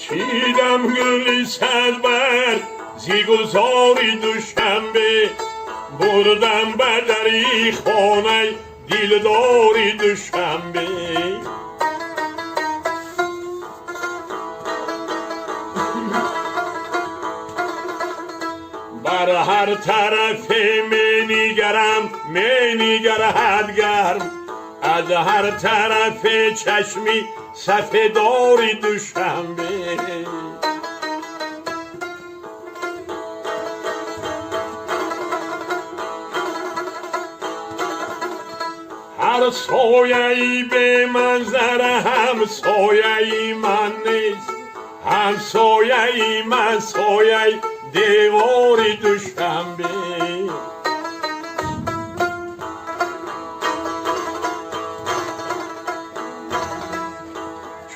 چیدم گلی صد بر زیگزاری دوشنبه بردم بدری خانه دیلداری دوشنبه بر هر طرف می نگرد گرم از هر طرف چشمی سفیداری دوشنبه هر سایه‌ای به منظر هم سایه‌ای من نیست هم سایه‌ای من سایه دیواری دوشنبه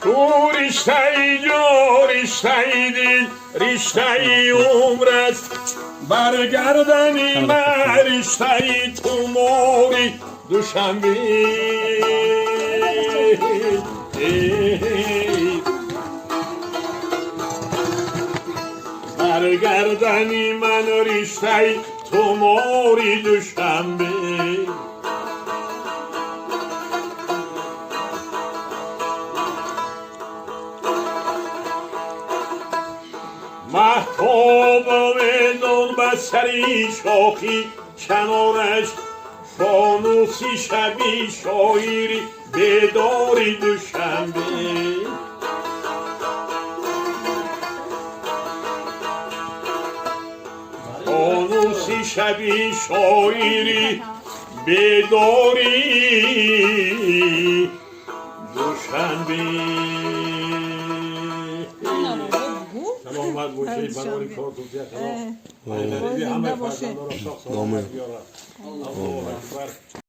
تو رشته‌ای جو رشته‌ای دل رشته‌ای عمر است برگردنی من رشته‌ای تو موری دوشنبه برگردنی من رشته‌ای تو موری دوشنبه مهتاب بدون بسری شاخی کنارش فانوسی شبی شاعری بیداری دوشنبه فانوسی شبی شاعری بیداری دوشنبه سلام باید باشید بنابراین کارتون تیه خلاف همه فرزندان را شخص آمد بیارد الله اکبر